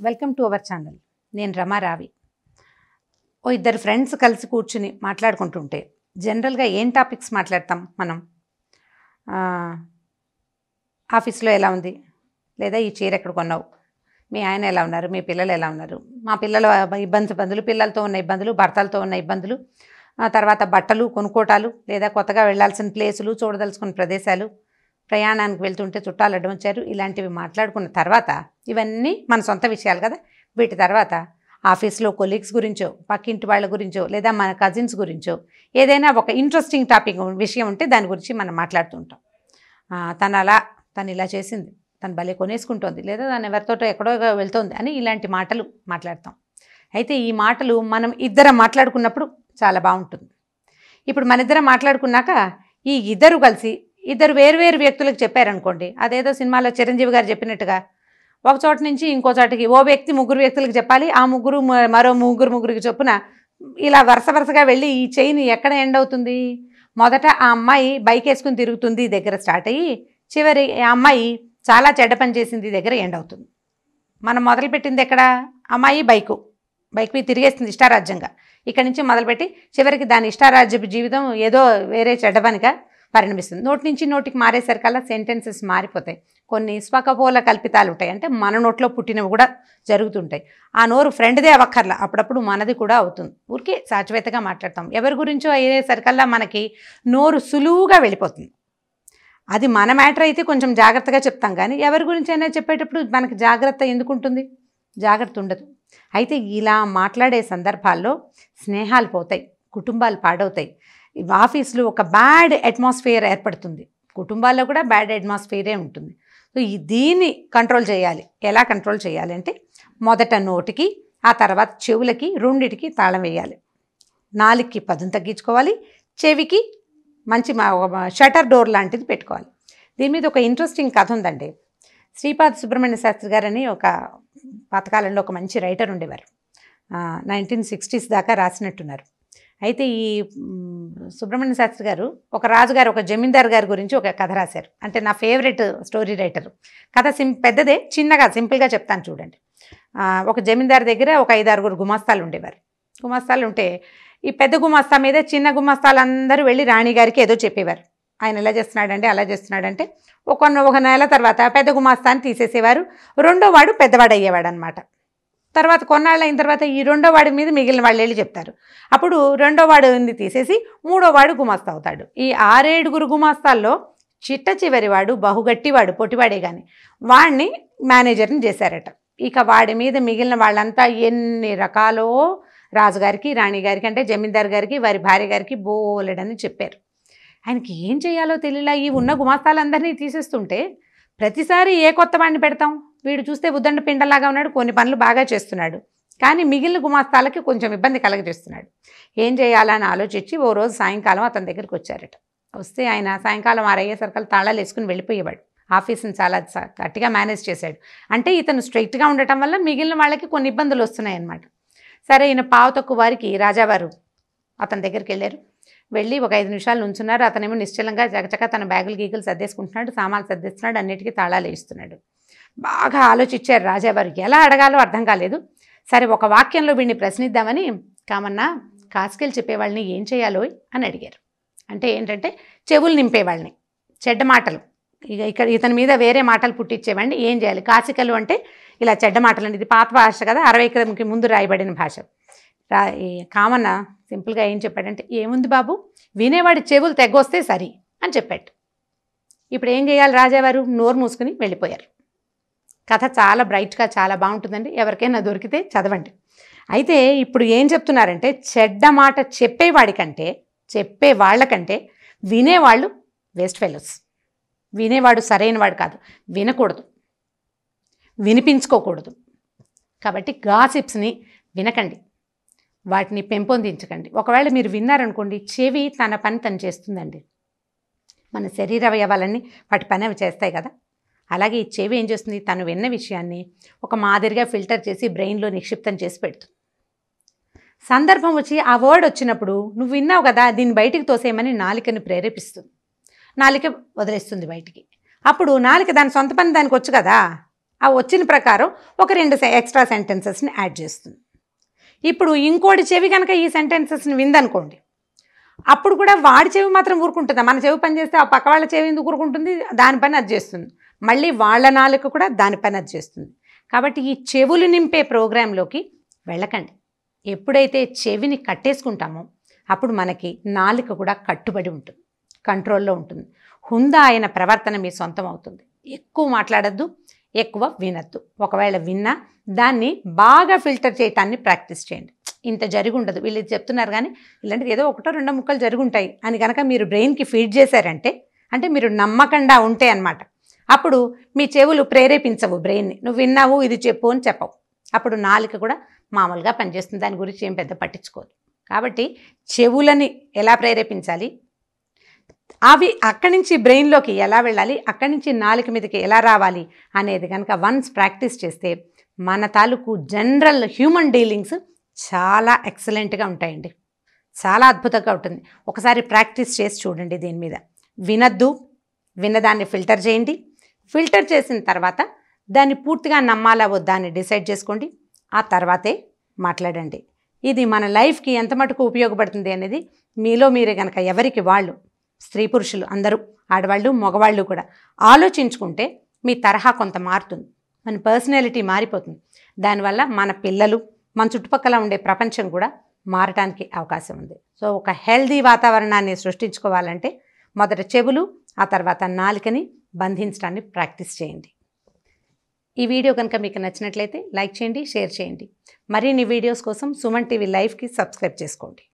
Welcome to our channel. నేను రమారావి. ఇద్దరు friends కలిసి కూర్చుని మాట్లాడుకుంటుంటే జనరల్గా ఏం టాపిక్స్ మాట్లాడతాం మనం? ఆఫీస్లో ఎలా ఉంది, లేదా ఈ చీర ఎక్కడ కొన్నావు, మీ ఆయన ఎలా ఉన్నారు, మీ పిల్లలు ఎలా ఉన్నారు, మా పిల్లల ఇబ్బందులు, పిల్లలతో ఉన్న ఇబ్బందులు, భర్తలతో ఉన్న ఇబ్బందులు, తర్వాత బట్టలు కొనుక్కోటాలు, లేదా కొత్తగా వెళ్ళాల్సిన ప్లేసులు, చూడదలుచుకున్న ప్రదేశాలు, ప్రయాణానికి వెళ్తుంటే చుట్టాలు అడ్డం వచ్చారు, ఇలాంటివి మాట్లాడుకున్న తర్వాత ఇవన్నీ మన సొంత విషయాలు కదా. వీటి తర్వాత ఆఫీస్లో కొలీగ్స్ గురించో, పక్కింటి వాళ్ళ గురించో, లేదా మన కజిన్స్ గురించో ఏదైనా ఒక ఇంట్రెస్టింగ్ టాపిక్ విషయం ఉంటే దాని గురించి మనం మాట్లాడుతూ ఉంటాం. తను ఇలా చేసింది, తను భలే కొనేసుకుంటోంది, లేదా తను ఎవరితో ఎక్కడో వెళ్తోంది అని ఇలాంటి మాటలు మాట్లాడతాం. అయితే ఈ మాటలు మనం ఇద్దరం మాట్లాడుకున్నప్పుడు చాలా బాగుంటుంది. ఇప్పుడు మన ఇద్దరం మాట్లాడుకున్నాక ఈ ఇద్దరు కలిసి ఇద్దరు వేరు వ్యక్తులకు చెప్పారనుకోండి, అదేదో సినిమాలో చిరంజీవి గారు చెప్పినట్టుగా ఒక చోట నుంచి ఇంకో చోటకి ఓ వ్యక్తి ముగ్గురు వ్యక్తులకు చెప్పాలి, ఆ ముగ్గురు మరో ముగ్గురికి చొప్పున ఇలా వరుసగా వెళ్ళి ఈ చైన్ ఎక్కడ ఎండ్ అవుతుంది? మొదట ఆ అమ్మాయి బైక్ వేసుకుని తిరుగుతుంది దగ్గర స్టార్ట్ అయ్యి, చివరి ఆ అమ్మాయి చాలా చెడ్డ పని చేసింది దగ్గర ఎండ్ అవుతుంది. మనం మొదలుపెట్టింది ఎక్కడ? అమ్మాయి బైక్ మీద తిరిగేస్తుంది ఇష్టారాజ్యంగా. ఇక్కడి నుంచి మొదలుపెట్టి చివరికి దాని ఇష్టారాజ్యపు జీవితం ఏదో వేరే చెడ్డ పనిగా పరిణమిస్తుంది. నోటి నుంచి నోటికి మారేసరికల్లా సెంటెన్సెస్ మారిపోతాయి. కొన్ని స్వకపోల కల్పితాలు ఉంటాయి, అంటే మన నోట్లో పుట్టినవి కూడా జరుగుతుంటాయి. ఆ నోరు ఫ్రెండ్దే అవ్వక్కర్లా, అప్పుడప్పుడు మనది కూడా అవుతుంది. ఊరికే సాచివేతగా మాట్లాడతాం. ఎవరి గురించో అయ్యేసరికల్లా మనకి నోరు సులువుగా వెళ్ళిపోతుంది. అది మన మ్యాటర్ అయితే కొంచెం జాగ్రత్తగా చెప్తాం, కానీ ఎవరి గురించి అయినా చెప్పేటప్పుడు మనకి జాగ్రత్త ఎందుకుంటుంది? జాగ్రత్త ఉండదు. అయితే ఇలా మాట్లాడే సందర్భాల్లో స్నేహాలు పోతాయి, కుటుంబాలు పాడవుతాయి, ఆఫీస్లో ఒక బ్యాడ్ అట్మాస్ఫియర్ ఏర్పడుతుంది, కుటుంబాల్లో కూడా బ్యాడ్ అట్మాస్ఫియరే ఉంటుంది. సో దీన్ని కంట్రోల్ చేయాలి. ఎలా కంట్రోల్ చేయాలి అంటే, మొదట నోటికి, ఆ తర్వాత చెవులకి, రెండిటికి తాళం వేయాలి. నాలుగుకి పదును తగ్గించుకోవాలి, చెవికి మంచి షటర్ డోర్ లాంటిది పెట్టుకోవాలి. దీని మీద ఒక ఇంట్రెస్టింగ్ కథ ఉందండి. శ్రీపాద సుబ్రహ్మణ్య శాస్త్రి గారని ఒక పాతకాలంలో ఒక మంచి రైటర్ ఉండేవారు. 1960s దాకా రాసినట్టున్నారు. అయితే ఈ సుబ్రహ్మణ్య శాస్త్రి గారు ఒక రాజుగారు, ఒక జమీందార్ గారి గురించి ఒక కథ రాశారు. అంటే నా ఫేవరెట్ స్టోరీ రైటర్. కథ పెద్దదే, చిన్నగా సింపుల్గా చెప్తాను చూడండి. ఒక జమీందార్ దగ్గర ఒక 5-6 గుమాస్తాలు ఉండేవారు. గుమాస్తాలు ఉంటే ఈ పెద్ద గుమాస్తా మీద చిన్న గుమాస్తాలందరూ వెళ్ళి రాణిగారికి ఏదో చెప్పేవారు. ఆయన ఎలా చేస్తున్నాడంటే అలా చేస్తున్నాడంటే ఒక నెల తర్వాత పెద్ద గుమాస్తాన్ని తీసేసేవారు, రెండో వాడు పెద్దవాడు అయ్యేవాడు అనమాట. తర్వాత కొన్నాళ్ళు అయిన తర్వాత ఈ రెండో వాడి మీద మిగిలిన వాళ్ళు వెళ్ళి చెప్తారు. అప్పుడు రెండో వాడిని తీసేసి మూడో వాడు గుమాస్తా అవుతాడు. ఈ 6-7 గుమాస్తాల్లో చిట్ట చివరి వాడు బహుగట్టివాడు, పొట్టివాడే కానీ వాడిని మేనేజర్ని చేశారట. ఇక వాడి మీద మిగిలిన వాళ్ళంతా ఎన్ని రకాలో రాజుగారికి, రాణిగారికి, అంటే జమీందార్ గారికి, వారి భార్య గారికి బోలెడని చెప్పారు. ఆయనకి ఏం చేయాలో తెలియలా. ఈ ఉన్న గుమాస్తాలందరినీ తీసేస్తుంటే ప్రతిసారి ఏ కొత్త వాడిని పెడతాం? వీడు చూస్తే ఉద్దండ పిండలాగా ఉన్నాడు, కొన్ని పనులు బాగా చేస్తున్నాడు, కానీ మిగిలిన గుమాస్తాలకి కొంచెం ఇబ్బంది కలగజేస్తున్నాడు. ఏం చేయాలని ఆలోచించి ఓ రోజు సాయంకాలం అతని దగ్గరికి వచ్చారట. వస్తే ఆయన సాయంకాలం 6 అయ్యేసరికి తాళాలు వేసుకుని వెళ్ళిపోయేవాడు. ఆఫీస్ని చాలా గట్టిగా మేనేజ్ చేశాడు. అంటే ఇతను స్ట్రైట్గా ఉండటం వల్ల మిగిలిన వాళ్ళకి కొన్ని ఇబ్బందులు వస్తున్నాయన్నమాట. సరే, ఈయన పావు తక్కువ వారికి రాజావారు అతని దగ్గరికి వెళ్ళారు. వెళ్ళి ఒక 5 నిమిషాలు నుంచున్నారు. అతనేమో నిశ్చలంగా చకచక తన బ్యాగులు గీగులు సర్దేసుకుంటున్నాడు, సామాన్లు సర్దేస్తున్నాడు, అన్నిటికీ తాళాలు వేస్తున్నాడు. బాగా ఆలోచించారు రాజావారు. ఎలా అడగాలో అర్థం కాలేదు. సరే, ఒక వాక్యంలో వీడిని ప్రశ్నిద్దామని, కామన్నా కాసుకెళ్ళి చెప్పేవాళ్ళని ఏం చేయాలో అని అడిగారు. అంటే ఏంటంటే చెవులు నింపేవాళ్ళని, చెడ్డ మాటలు, ఇక్కడ ఇతని మీద వేరే మాటలు పుట్టించేవాడిని ఏం చేయాలి? కాసికలు అంటే ఇలా చెడ్డ మాటలు అండి. ఇది పాత భాష కదా, 60కి ముందు రాయబడిన భాష. కామన్న సింపుల్గా ఏం చెప్పాడంటే, ఏముంది బాబు, వినేవాడి చెవులు తెగొస్తే సరి అని చెప్పాడు. ఇప్పుడు ఏం చేయాలి? రాజావారు నోరు మూసుకుని వెళ్ళిపోయారు. కథ చాలా బ్రైట్గా చాలా బాగుంటుందండి, ఎవరికైనా దొరికితే చదవండి. అయితే ఇప్పుడు ఏం చెప్తున్నారంటే, చెడ్డ మాట చెప్పేవాడికంటే, చెప్పే వాళ్ళకంటే వినేవాళ్ళు వేస్ట్ ఫెలోస్. వినేవాడు సరైన వాడు కాదు, వినకూడదు, వినిపించుకోకూడదు. కాబట్టి గాసిప్స్ని వినకండి, వాటిని పెంపొందించకండి. ఒకవేళ మీరు విన్నారనుకోండి, చెవి తన పని తను చేస్తుందండి. మన శరీర అవయవాలన్నీ వాటి పని అవి చేస్తాయి కదా. అలాగే ఈ చెవి ఏం చేస్తుంది? తను విన్న విషయాన్ని ఒక మాదిరిగా ఫిల్టర్ చేసి బ్రెయిన్లో నిక్షిప్తం చేసి పెడుతుంది. సందర్భం వచ్చి ఆ వర్డ్ వచ్చినప్పుడు నువ్వు విన్నావు కదా, దీన్ని బయటికి తోసేయమని నాలికని ప్రేరేపిస్తుంది. నాలిక వదిలేస్తుంది బయటికి. అప్పుడు నాలిక దాని సొంత పని దానికి వచ్చు కదా, ఆ వచ్చిన ప్రకారం ఒక 2 ఎక్స్ట్రా సెంటెన్సెస్ని యాడ్ చేస్తుంది. ఇప్పుడు ఇంకోటి చెవి కనుక ఈ సెంటెన్సెస్ని విందనుకోండి, అప్పుడు కూడా వాడి చెవి మాత్రం ఊరుకుంటుందా? మన చెవి పని చేస్తే ఆ పక్క వాళ్ళ చెవి ఎందుకు ఊరుకుంటుంది? దాని పని అది చేస్తుంది. మళ్ళీ వాళ్ళ నాలుక కూడా దాని పని అది చేస్తుంది. కాబట్టి ఈ చెవులు నింపే ప్రోగ్రాంలోకి వెళ్ళకండి. ఎప్పుడైతే చెవిని కట్టేసుకుంటామో అప్పుడు మనకి నాలుక కూడా కట్టుబడి ఉంటుంది, కంట్రోల్లో ఉంటుంది. హుందా అయిన ప్రవర్తన మీ సొంతం అవుతుంది. ఎక్కువ మాట్లాడద్దు, ఎక్కువ వినద్దు. ఒకవేళ విన్నా దాన్ని బాగా ఫిల్టర్ చేయటాన్ని ప్రాక్టీస్ చేయండి. ఇంత జరిగి ఉండదు, వీళ్ళు ఇది చెప్తున్నారు కానీ ఇలాంటిది ఏదో 1-2 ముక్కలు జరుగుంటాయి అని కనుక మీరు బ్రెయిన్కి ఫీడ్ చేశారంటే, అంటే మీరు నమ్మకండా ఉంటే అన్నమాట, అప్పుడు మీ చెవులు ప్రేరేపించవు బ్రెయిన్ని. నువ్వు విన్నావు ఇది చెప్పు అని చెప్పవు. అప్పుడు నాలుక కూడా మామూలుగా పనిచేస్తుంది, దాని గురించి ఏం పెద్ద పట్టించుకోదు. కాబట్టి చెవులని ఎలా ప్రేరేపించాలి, అవి అక్కడి నుంచి బ్రెయిన్లోకి ఎలా వెళ్ళాలి, అక్కడి నుంచి నాలుక మీదకి ఎలా రావాలి అనేది కనుక వన్స్ ప్రాక్టీస్ చేస్తే మన తాలూకు జనరల్ హ్యూమన్ డీలింగ్స్ చాలా ఎక్సలెంట్గా ఉంటాయండి. చాలా అద్భుతంగా ఉంటుంది. ఒకసారి ప్రాక్టీస్ చేసి చూడండి దీని మీద. వినద్దు, విన్నదాన్ని ఫిల్టర్ చేయండి. ఫిల్టర్ చేసిన తర్వాత దాన్ని పూర్తిగా నమ్మాలా వద్దా అని డిసైడ్ చేసుకోండి. ఆ తర్వాతే మాట్లాడండి. ఇది మన లైఫ్కి ఎంత మటుకు ఉపయోగపడుతుంది అనేది మీలో మీరే కనుక ఎవరికి వాళ్ళు, స్త్రీ పురుషులు అందరూ, ఆడవాళ్ళు మగవాళ్ళు కూడా ఆలోచించుకుంటే మీ తరహా కొంత మారుతుంది, మన పర్సనాలిటీ మారిపోతుంది. దానివల్ల మన పిల్లలు, మన చుట్టుపక్కల ఉండే ప్రపంచం కూడా మారటానికి అవకాశం ఉంది. సో ఒక హెల్దీ వాతావరణాన్ని సృష్టించుకోవాలంటే మొదట చెవులు, ఆ తర్వాత నాలుకని బంధించడాన్ని ప్రాక్టీస్ చేయండి. ఈ వీడియో కనుక మీకు నచ్చినట్లయితే లైక్ చేయండి, షేర్ చేయండి. మరిన్ని వీడియోస్ కోసం సుమన్ టీవీ లైవ్కి సబ్స్క్రైబ్ చేసుకోండి.